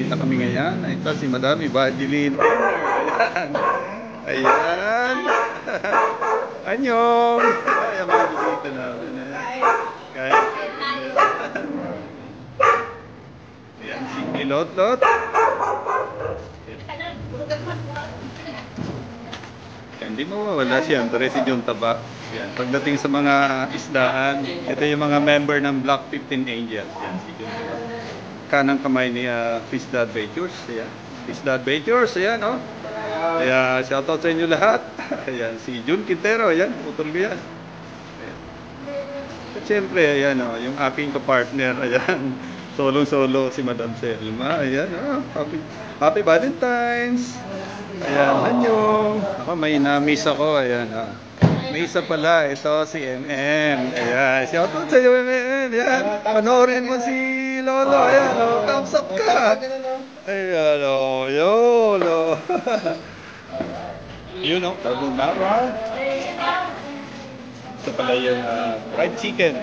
bisita kami ngayon. Ito si Madam Evangeline. Ayan. Ayan. Anyong. Ay, ang mga bisita namin. Kaya. Ayan, si Kilot-lot. Hindi mawawala siyempre si John Taba. Yan. Pagdating sa mga isdaan, ito yung mga member ng Black 15 Angels. Yan, si John Taba. Kanang kamay ni Fish Dad Ventures. Ayan. Fish Dad Ventures, ayan, oh. Kaya shoutout sa inyo lahat. Ayan, si Jun Quintero, ayan, putol ko yan. Ayan. At syempre, ayan, oh, yung aking kapartner, ayan, solo-solo si Madam Selma, ayan, oh, happy Valentine's. Ayan, anyong. Ako, may na-miss ako, ayan, oh. May isa pala, ito si MM. Ayan, shoutout sa iyo, MM. Ayan, panoorin mo si Lolo. Ayan, oh, thumbs up ka. Ayan, oh, Lolo. You know, carbonara. Ito pala yung fried chicken.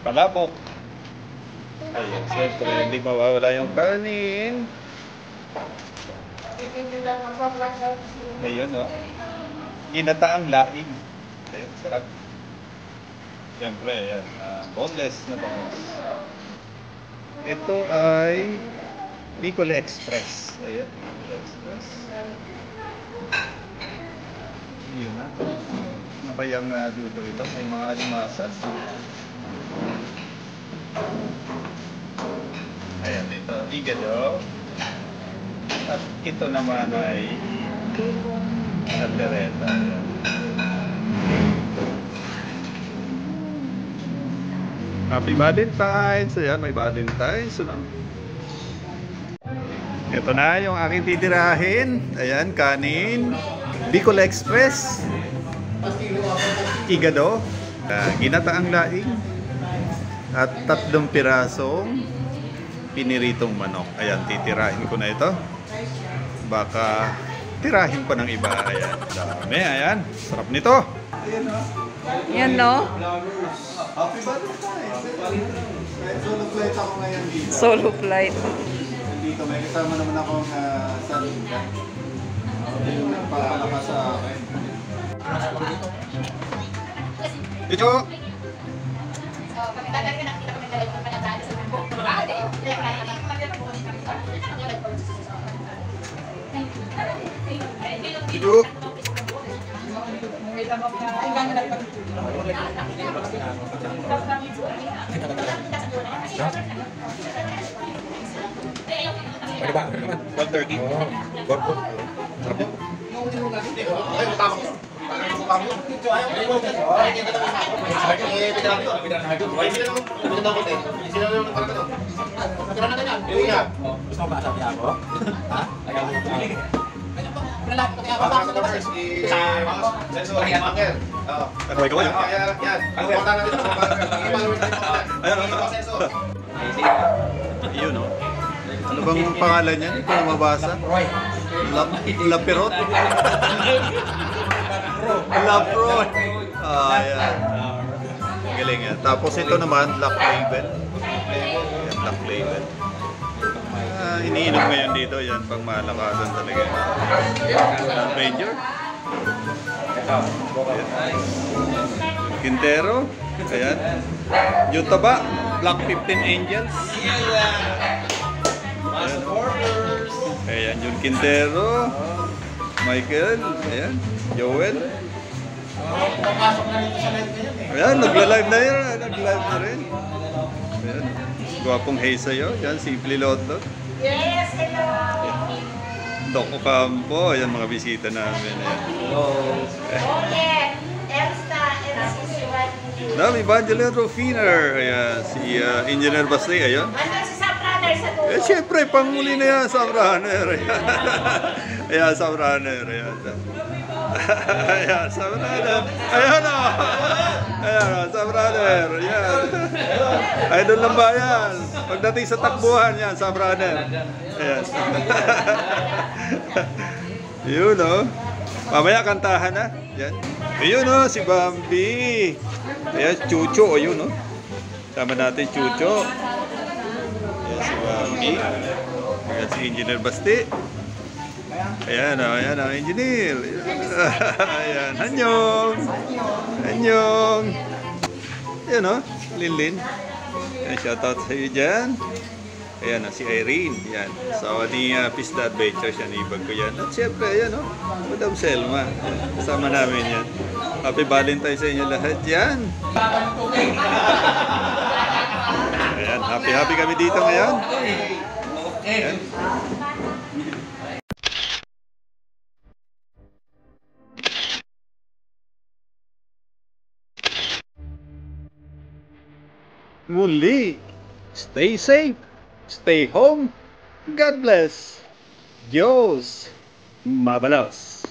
Palabok. Ayan, siyempre, hindi mawawala yung kanin. Ayun, no? Ginataang laing. Ayun, sarap. Siyempre, ayan. Boneless na boneless. Ito ay Bicol Express. Ayan, Bicol Express. Yun na. Nabayang duto ito. May mga alimasas. Ayan, ito. Igado. At ito naman ay Aldereta. Happy Valentine's! Ayan, may Valentine's. Ito na yung aking titirahin. Ayan, kanin. Bicol Express. Igado. Ginataang laing. At 3 pirasong piniritong manok. Ayan, titirahin ko na ito. Baka tirahin pa ng iba. Ayan, dami. Ayan, sarap nito. Yan, no? Happy Valentine's. Solo flight ako ngayon dito. Solo flight. Dito, may kasama naman akong salita. Yung nagpapalakas sa akin. Ito! Ito! Pwede ba? 130. Gorgo. Gusto mo ba sabi ako? Ha? Ano ikaw yan? Ayun, no? Ano bang pangalan niyan? Hindi ko na mabasa. Lapirot? Laproy. Ayan. Galing yan. Tapos ito naman, Black Label. Ayan, Black Label. Iniinom ngayon dito. Yan, pang malakasan talaga. Ranger. Quintero. Ayan. Yung taba, Black 15 Angels. Ayan, yung Quintero. Michael. Ayan. Joel. Ayan, nagla-live na yun. Nagla-live na rin. Ayan. Guwapong hey sa'yo. Ayan, Simple Lotto. Yes, hello! Doc Ocampo. Ayan, mga bisita namin. Ayan. Okay, Elsa, Dami, Evangeline Rufiner. Ayan, si Engineer Bastay. Ayan. Ano si Sam Runner sa dulo? Eh, syempre, panguli na yan, Sam Runner. Ayan, Sam Runner. Ayan. Ayan, Sam Runner. Ayan, o. Ayan, Sam Runner. Ayan. Idol ng bayan. Pagdating sa takbuhan, yan, Sam Runner. Ayan. Yun, o. Mamaya kantahan na. Yan. Ayun, o, si Bambi. Ayan, Chucho. Ayun, o. Sama natin Chucho. Ayan si Waki. Ayan si Engineer Basti. Ayan o, Engineer. Ayan, Hanyong. Hanyong. Ayan o, Linlin. Ayan, shoutout sa iyo dyan. Ayan si Irene. Ayan, asawa ni Pista Adventure. Siya nibag ko yan. At syempre, ayan o, Madam Selma. Kasama namin yan. Happy Valentine sa inyo lahat yan. Ayan, happy kami dito ngayon. Ayan. Muli, stay safe, stay home, God bless, Diyos mabalos.